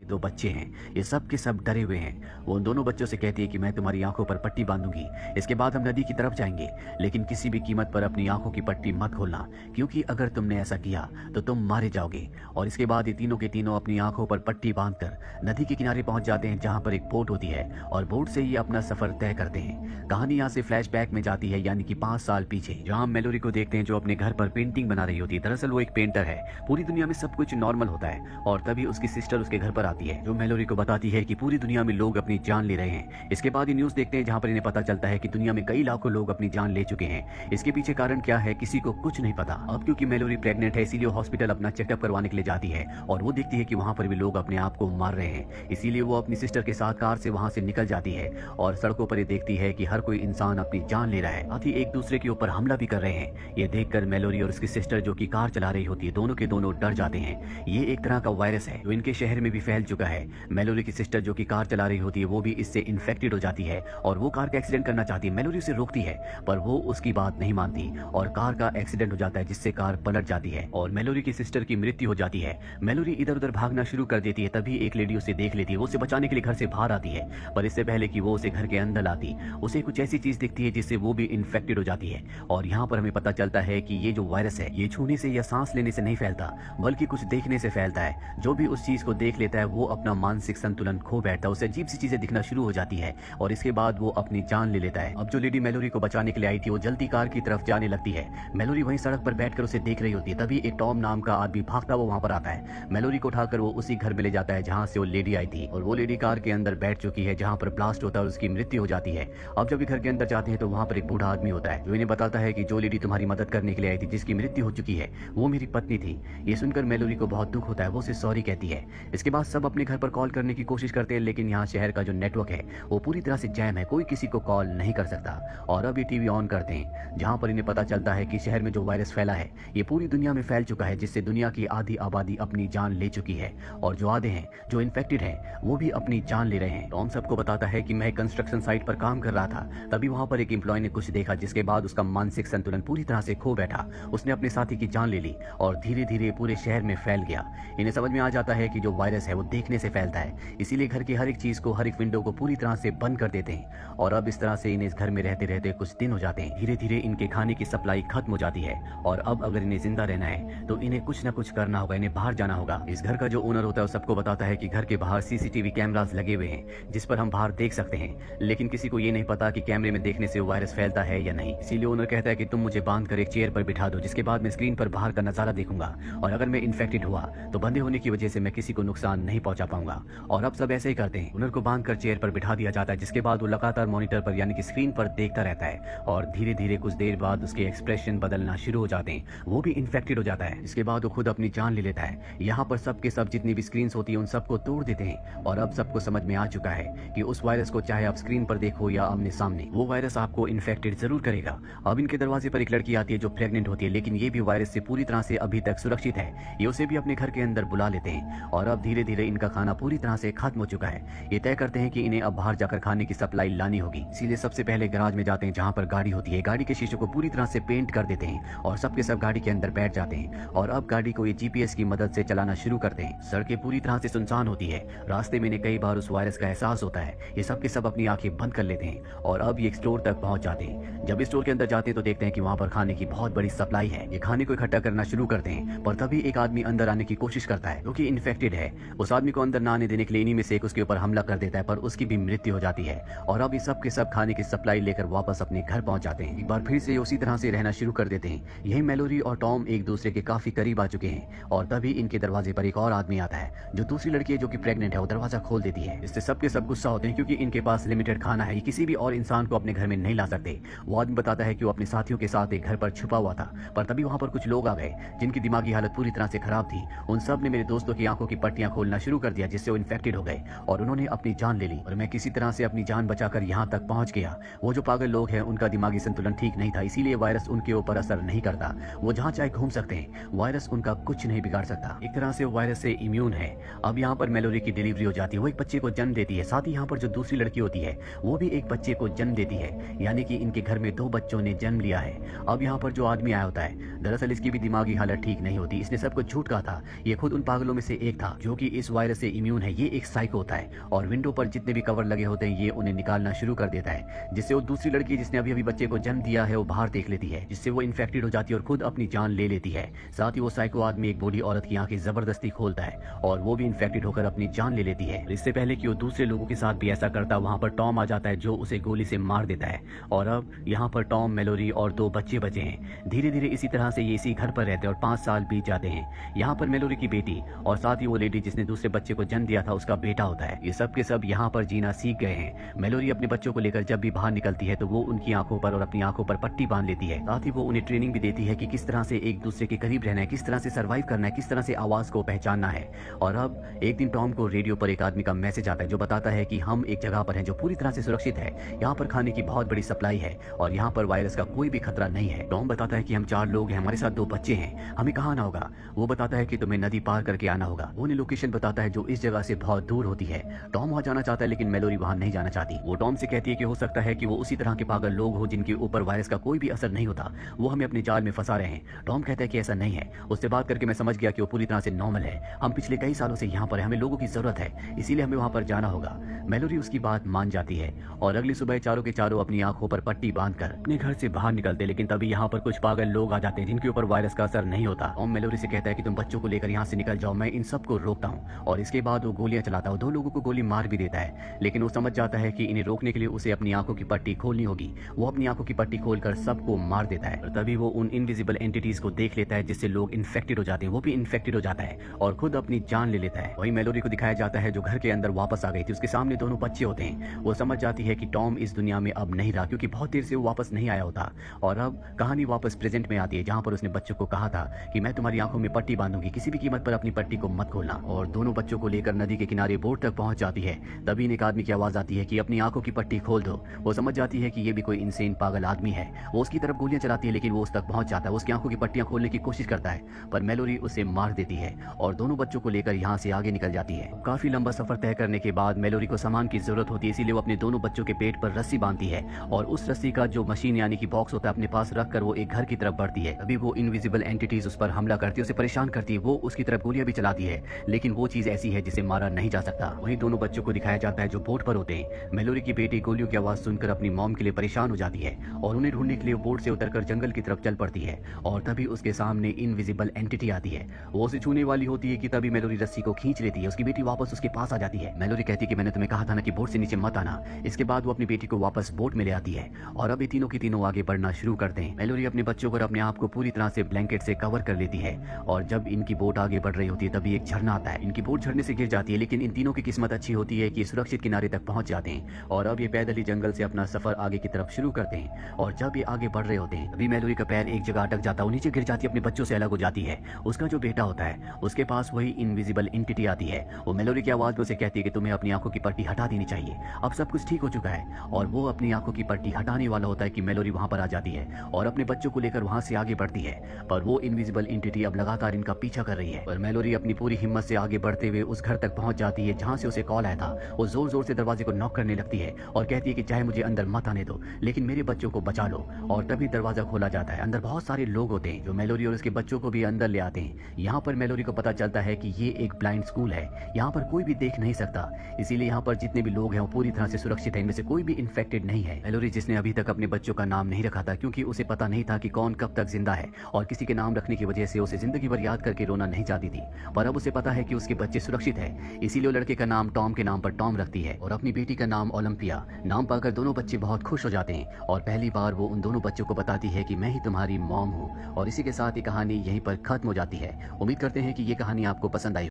दो बच्चे हैं, ये सब के सब डरे हुए हैं। वो उन दोनों बच्चों से कहती है कि मैं तुम्हारी आंखों पर पट्टी बांधूंगी, इसके बाद हम नदी की तरफ जाएंगे, लेकिन किसी भी कीमत पर अपनी आंखों की पट्टी मत खोलना, क्योंकि अगर तुमने ऐसा किया तो तुम मारे जाओगे। और इसके बाद ये तीनों के तीनों अपनी आंखों पर पट्टी बांधकर नदी के किनारे पहुंच जाते हैं, जहां पर एक बोट होती है और बोट से ये अपना सफर तय करते हैं। कहानी यहाँ से फ्लैशबैक में जाती है, यानी कि 5 साल पीछे, जहाँ हम मेलोरी को देखते हैं जो अपने घर पर पेंटिंग बना रही होती है। दरअसल वो एक पेंटर है, पूरी दुनिया में सब कुछ नॉर्मल होता है और तभी उसकी सिस्टर उसके घर पर आती है, जो मेलोरी को बताती है कि पूरी दुनिया में लोग अपनी जान ले रहे हैं। इसके बाद ये न्यूज देखते हैं जहाँ पर इन्हें पता चलता है कि दुनिया में कई लाखों लोग अपनी जान ले चुके हैं। इसके पीछे कारण क्या है किसी को कुछ नहीं पता। अब क्योंकि मेलोरी प्रेग्नेंट है, इसीलिए हॉस्पिटल अपना चेकअप करवाने के लिए जाती है और वो देखती है कि वहाँ पर भी लोग अपने आप को मार रहे हैं। इसीलिए वो अपनी सिस्टर के साथ कार से वहाँ से निकल जाती है और सड़कों पर ये देखती है कि हर कोई इंसान अपनी जान ले रहा है, साथ ही एक दूसरे के ऊपर हमला भी कर रहे हैं। ये देखकर मेलोरी और उसकी सिस्टर जो कि कार चला रही होती है, दोनों के दोनों डर जाते हैं। ये एक तरह का वायरस है जो इनके शहर में भी फैल चुका है। मेलोरी की सिस्टर जो कि कार चला रही होती है, वो भी इससे इन्फेक्टेड हो जाती है और वो कार का एक्सीडेंट करना चाहती है। मेलोरी उसे रोकती है पर वो उसकी बात नहीं मानती और कार का एक्सीडेंट हो जाता है, जिससे कार पलट जाती है और मेलोरी की सिस्टर की मृत्यु हो जाती है। मेलोरी इधर उधर भागना शुरू कर देती है, तभी एक लेडी उसे देख लेती है। वो उसे बचाने के लिए घर से बाहर आती है, पर इससे पहले कि वो उसे घर के अंदर लाती, उसे कुछ ऐसी चीज दिखती है जिससे वो भी इन्फेक्टेड हो जाती है। और यहाँ पर हमें पता चलता है कि ये जो वायरस है, ये छूने से या सांस लेने से नहीं फैलता, बल्कि कुछ देखने से फैलता है। जो भी उस चीज को देख लेता है वो अपना मानसिक संतुलन खो बैठता है, उसे अजीब सी चीजें दिखना शुरू हो जाती है और इसके बाद वो अपनी जान ले लेता है। अब जो लेडी मेलोरी को बचाने के लिए आई थी, वो जल्दी कार की तरफ जाने लगती है। मेलोरी वहीं सड़क पर बैठकर उसे देख रही होती है, तभी एक टॉम नाम का आदमी भागता हुआ वहां पर आता है। मेलोरी को उठाकर वो उसी घर में ले जाता है जहां से वो लेडी आई थी और वो लेडी कार के अंदर बैठ चुकी है, जहां पर ब्लास्ट होता है और उसकी मृत्यु हो जाती है। अब जब घर के अंदर जाते हैं तो वहां पर एक बूढ़ा आदमी होता है जो इन्हें बताता है कि जो लेडी तुम्हारी मदद करने के लिए आई थी, जिसकी मृत्यु हो चुकी है, वो मेरी पत्नी थी। ये सुनकर मेलोरी को बहुत दुख होता है, वो उसे सॉरी कहती है। इसके बाद सब अपने घर पर कॉल करने की कोशिश करते हैं, लेकिन यहाँ शहर का जो नेटवर्क है वो पूरी तरह से जैम है, कोई किसी को कॉल नहीं कर सकता। और अब ये टीवी ऑन करते हैं, जहाँ पर इन्हें पता चलता है कि शहर में जो वायरस फैला है ये पूरी दुनिया में फैल चुका है, जिससे दुनिया की आधी आबादी अपनी जान ले चुकी है और जो आधे हैं जो इन्फेक्टेड हैं वो भी अपनी जान ले रहे हैं। टॉम सबको बताता है कि मैं कंस्ट्रक्शन साइट पर काम कर रहा था, तभी वहां पर एक एम्प्लॉय ने कुछ देखा, जिसके बाद उसका मानसिक संतुलन पूरी तरह से खो बैठा। उसने अपने साथी की जान ले ली और धीरे धीरे पूरे शहर में फैल गया। इन्हें समझ में आ जाता है कि जो वायरस है वो देखने से फैलता है, इसीलिए घर की हर एक चीज को, हर एक विंडो को पूरी तरह से बंद कर देते हैं। और अब इस तरह से इन्हें इस घर में रहते रहते कुछ दिन हो जाते हैं। धीरे धीरे इनके खाने की सप्लाई खत्म हो जाती है और अब अगर इन्हें जिंदा रहना है तो इन्हें कुछ न कुछ करना होगा, इन्हें बाहर जाना होगा। इस घर का जो ओनर होता है वो सबको बताता है कि घर के बाहर सीसीटीवी कैमरास लगे हुए हैं, जिस पर हम बाहर देख सकते हैं, लेकिन किसी को ये नहीं पता कि कैमरे में देखने से वायरस फैलता है या नहीं। इसीलिए ओनर कहता है कि तुम मुझे बांध कर एक चेयर पर बिठा दो, जिसके बाद मैं स्क्रीन पर बाहर का नजारा देखूंगा और अगर मैं इन्फेक्टेड हुआ तो बंधे होने की वजह से मैं किसी को नुकसान नहीं पहुंचा पाऊंगा। और अब सब ऐसे ही करते हैं, ओनर को बांध कर चेयर पर बिठा दिया जाता है, जिसके बाद वो लगातार मॉनिटर पर यानी कि स्क्रीन पर देखता रहता है और धीरे धीरे कुछ देर बाद उसके एक्सप्रेशन बदलना शुरू हो जाते हैं, वो भी इन्फेक्टेड हो जाता है। इसके बाद वो खुद अपनी जान ले लेता है। यहाँ पर सबके सब जितनी भी स्क्रीन होती है उन सबको तोड़ देते हैं और अब सबको समझ में आ चुका है कि उस वायरस को चाहे आप स्क्रीन पर देखो या आमने सामने, वो वायरस आपको इन्फेक्टेड जरूर करेगा। अब इनके दरवाजे पर एक लड़की आती है जो प्रेग्नेंट होती है, लेकिन ये भी वायरस से पूरी तरह से अभी तक सुरक्षित है। ये उसे भी अपने घर के अंदर बुला लेते हैं और अब धीरे धीरे इनका खाना पूरी तरह से खत्म हो चुका है। ये तय करते हैं कि इन्हें अब बाहर जाकर खाने की सप्लाई लानी होगी, इसीलिए सबसे पहले गैराज में जाते हैं जहाँ पर गाड़ी होती है। गाड़ी के शीशों को पूरी तरह से पेंट कर देते हैं और सबके सब गाड़ी के अंदर बैठ जाते हैं और अब गाड़ी को ये जीपीएस की मदद से चलाना शुरू करते हैं। सड़कें पूरी तरह से सुनसान होती है, रास्ते में इन्हें कई बार उस वायरस का एहसास होता है। ये सबके सब अपनी आंखें बंद कर लेते हैं और अब ये एक स्टोर तक पहुंच जाते हैं। जब स्टोर के अंदर जाते हैं तो देखते हैं कि वहां पर खाने की बहुत बड़ी सप्लाई है। ये खाने को इकट्ठा करना शुरू करते हैं, पर तभी एक आदमी अंदर आने की कोशिश करता है, क्योंकि इन्फेक्टेड है। उस आदमी को अंदर ना आने देने के लिए इन्हीं में से एक उसके ऊपर हमला कर देता है, पर उसकी भी मृत्यु हो जाती है और अब ये सब के सब खाने की सप्लाई लेकर वापस अपने घर पहुंच जाते हैं। एक बार फिर से उसी तरह से रहना शुरू कर देते हैं। यही मेलोरी और टॉम एक दूसरे के काफी करीब आ चुके हैं और तभी इनके दरवाजे पर एक और आदमी आता है। जो दूसरी लड़की है जो कि प्रेग्नेंट है, वो दरवाजा खोल देती है। इससे सबके सब गुस्सा होते हैं, क्योंकि इनके पास लिमिटेड खाना है, ये किसी भी और इंसान को अपने घर में नहीं ला सकते। वो आदमी बताता है कि वो अपने साथियों के साथ एक घर पर छुपा हुआ था, पर तभी वहां पर कुछ लोग आ गए जिनकी दिमागी हालत पूरी तरह से खराब थी। उन सब ने मेरे दोस्तों की आंखों की पट्टियां खोलना शुरू कर दिया, जिससे वो इन्फेक्टेड हो गए और उन्होंने अपनी जान ले ली और मैं किसी तरह से अपनी जान बचाकर यहाँ तक पहुंच गया। वो जो पागल लोग हैं उनका दिमागी संतुलन ठीक नहीं था, इसीलिए वायरस उनके ऊपर असर नहीं करता। वो जहाँ चाहे घूम सकते हैं, वायरस उनका कुछ नहीं बिगाड़ सकता। एक तरह से वायरस से इम्यून है। अब यहाँ पर मेलोरी की डिलीवरी हो जाती है, वो एक बच्चे को जन्म देती है। साथ ही यहाँ पर जो दूसरी लड़की होती है वो भी एक बच्चे को जन्म देती है, यानी कि इनके घर में 2 बच्चों ने जन्म लिया है। अब यहाँ पर जो आदमी आया होता है, दरअसल इसकी भी दिमागी हालत ठीक नहीं होती। इसने सबको झूठ कहा था। ये खुद उन पागलों में से एक था जो कि इस वायरस से इम्यून है ये एक साइको होता है और विंडो पर जितने भी कवर लगे होते हैं ये उन्हें निकालना शुरू कर देता है, जिससे वो दूसरी लड़की जिसने अभी अभी बच्चे को जन्म दिया है वो बाहर देख लेती है, जिससे वो इन्फेक्टेड हो जाती है और खुद अपनी जान ले लेती है। साथ ही वो साइको आदमी एक बूढ़ी औरत की आंखें जबरदस्ती खोलता है और वो भी इन्फेक्टेड होकर अपनी जान ले लेती है। इससे पहले कि वो दूसरे लोगों के साथ भी ऐसा करता, वहां पर टॉम आ जाता है जो उसे गोली से मार देता है। और अब यहाँ पर टॉम, मेलोरी और 2 बच्चे बचे हैं। धीरे धीरे इसी तरह से ये इसी घर पर रहते हैं और 5 साल बीत जाते हैं। यहाँ पर मेलोरी की बेटी और साथ ही वो लेडी जिसने दूसरे बच्चे को जन्म दिया था उसका बेटा होता है। ये सब के सब यहाँ पर जीना सीख गए हैं। मेलोरी अपने बच्चों को लेकर जब भी बाहर निकलती है तो वो उनकी आंखों पर और अपनी आंखों पर पट्टी बांध लेती है। साथ ही वो उन्हें ट्रेनिंग भी देती है कि किस तरह से एक दूसरे के करीब रहना है, किस तरह से सर्वाइव करना है, किस तरह से आवाज को पहचानना है। और अब एक दिन टॉम को रेडियो पर एक आदमी का मैसेज आता है जो बताता है कि हम एक जगह पर हैं जो पूरी तरह से सुरक्षित है। यहाँ पर खाने की बहुत बड़ी सप्लाई है और यहाँ पर वायरस का कोई भी खतरा नहीं है। टॉम बताता है कि हम 4 लोग हैं, हमारे साथ 2 बच्चे हैं, हमें कहाँ आना होगा। वो बताता है कि तुम्हें नदी पार करके आना होगा। वो उन्हें लोकेशन बताता है जो इस जगह से बहुत दूर होती है। टॉम वहाँ जाना चाहता है लेकिन मेलोरी वहाँ नहीं जाना चाहती। वो टॉम से कहती है कि हो सकता है कि वो उसी तरह के पागल लोग हो जिनके ऊपर वायरस का कोई भी असर नहीं होता, वो हमें अपने जाल में फंसा रहे हैं। टॉम कहता है कि ऐसा नहीं है, उससे बात करके मैं समझ गया कि वो पूरी तरह से नॉर्मल है। हम पिछले कई सालों से यहाँ पर हैं, हमें लोगों की जरूरत है, इसीलिए हमें वहाँ पर जाना होगा। मेलोरी उसकी बात मान जाती है और अगली सुबह चारों के चारों अपनी आंखों पर पट्टी बांधकर अपने घर से बाहर निकलते। लेकिन तभी यहाँ पर कुछ पागल लोग आ जाते हैं जिनके ऊपर वायरस का असर नहीं होता। टॉम मेलोरी से कहता है कि तुम बच्चों को लेकर यहाँ से निकल जाओ, मैं इन सबको रोकता हूँ। और इसके बाद वो गोलियां चलाता है, 2 लोगों को गोली मार भी देता है। लेकिन वो समझ जाता है कि इन्हें रोकने के लिए उसे अपनी आंखों की पट्टी खोलनी होगी। वो अपनी आंखों की पट्टी खोलकर सबको मार देता है। और तभी वो उन इनविजिबल एंटिटीज को देख लेता है जिससे लोग इन्फेक्टेड हो जाते हैं। वो भी इन्फेक्टेड हो जाता है और खुद अपनी जान ले लेता है। वही मेलोरी को दिखाया जाता है जो घर के अंदर वापस आ गई थी। उसके सामने दोनों बच्चे होते हैं। वो समझ जाती है कि टॉम इस दुनिया में अब नहीं रहा क्योंकि बहुत देर से वो वापस नहीं आया होता। और अब कहानी वापस प्रेजेंट में आती है जहाँ पर उसने बच्चों को कहा था कि मैं तुम्हारी आंखों में पट्टी बांधूंगी, किसी भी कीमत पर अपनी पट्टी को मत खोलना। और दोनों बच्चों को लेकर नदी के किनारे बोट तक पहुंच जाती है। तभी एक आदमी की आवाज आती है कि अपनी आंखों की पट्टी खोल दो। वो समझ जाती है कि ये भी कोई इंसेन पागल आदमी है। वो उसकी तरफ गोलियां चलाती है लेकिन वो उस तक पहुंच जाता है। उसकी आंखों की पट्टियां खोलने की कोशिश करता है पर मेलोरी उसे मार देती है और दोनों बच्चों को लेकर यहाँ से आगे निकल जाती है। काफी लंबा सफर तय करने के बाद मेलोरी को सामान की जरूरत होती है, इसीलिए वो अपने दोनों बच्चों के पेट पर रस्सी बांधती है और उस रस्सी का जो मशीन यानी कि बॉक्स होता है अपने पास रखकर वो एक घर की तरफ बढ़ती है। अभी वो इनविजिबल एंटिटीज उस पर हमला करती है, उसे परेशान करती है। वो उसकी तरफ गोलियां भी चलाती है लेकिन वो चीज ऐसी है जिसे मारा नहीं जा सकता। वहीं दोनों बच्चों को दिखाया जाता है जो बोट पर होते हैं। मेलोरी की बेटी गोलियों की आवाज सुनकर अपनी मॉम के लिए परेशान हो जाती है और उन्हें ढूंढने के लिए बोट से उतरकर जंगल की तरफ चल पड़ती है। और तभी उसके सामने इनविजिबल एंटिटी आती है। वो उसे छूने वाली होती है कि तभी मेलोरी रस्सी को खींच लेती है। उसकी बेटी वापस उसके पास आ जाती है। मेलोरी कहती है कि मैंने तुम्हें कहा था ना कि बोट से नीचे मत आना। इसके बाद वो अपनी बेटी को वापस बोट में ले आती है और अब ये तीनों की तीनों आगे बढ़ना शुरू करते हैं। मेलोरी अपने बच्चों पर अपने आप को पूरी तरह से ब्लैंकेट से कवर कर लेती है और जब इनकी बोट आगे बढ़ रही होती है तभी एक झरना आता है। इनकी बोट झरने से गिर जाती है लेकिन इन तीनों की किस्मत अच्छी होती है कि सुरक्षित किनारे तक पहुंच जाते हैं और अब ये पैदल ही जंगल से अपना सफर आगे की तरफ शुरू करते हैं। और जब ये आगे बढ़ रहे होते हैं तभी मेलोरी का पैर एक जगह अटक जाता है, वो नीचे गिर जाती है, अपने बच्चों से अलग हो जाती है। उसका जो बेटा होता है उसके पास वही इनविजिबल एंटिटी आती है। वो मेलोरी की आवाज में उसे कहती है कि तुम्हें अपनी आंखों की पट्टी हटा देनी चाहिए, अब सब कुछ ठीक हो चुका है। और वो अपनी आंखों की पट्टी हटाने वाला होता है कि मेलोरी वहां पर आ जाती है और अपने बच्चों को लेकर वहां से आगे बढ़ती है। पर वो इनविजिबल एंटिटी अब लगातार इनका पीछा कर रही है। पर मेलोरी अपनी पूरी हिम्मत से आगे बढ़ते हुए उस घर तक पहुंच जाती है जहां से उसे कॉल आया था। वो जोर जोर से दरवाजे को नॉक करने लगती है और कहती है कि चाहे मुझे अंदर मत आने दो लेकिन मेरे बच्चों को बचा लो। और तभी दरवाजा खोला जाता है। अंदर बहुत सारे लोग होते हैं जो मेलोरी और उसके बच्चों को भी अंदर ले आते हैं। यहाँ पर मेलोरी को पता चलता है कि ये एक ब्लाइंड स्कूल है, यहाँ पर कोई भी देख नहीं सकता, इसीलिए यहाँ पर जितने भी लोग हैं वो पूरी तरह से सुरक्षित है, इनमें से कोई भी इन्फेक्टेड नहीं है। मेलोरी जिसने अभी तक अपने बच्चों का नाम नहीं रखा था क्योंकि उसे पता नहीं था कि कौन कब तक जिंदा है और किसी के नाम रखने की वजह से उसे जिंदगी भर याद करके रोना नहीं चाहती थी। पर अब उसे पता है कि उसके बच्चे सुरक्षित है, इसीलिए वो लड़के का नाम टॉम के नाम पर टॉम रखती है और अपनी बेटी का नाम ओलंपिया। नाम पाकर दोनों बच्चे बहुत खुश हो जाते हैं और पहली बार वो उन दोनों बच्चों को बताती है कि मैं ही तुम्हारी मॉम हूँ। और इसी के साथ ये कहानी यहीं पर खत्म हो जाती है। उम्मीद करते हैं कि ये कहानी आपको पसंद आई।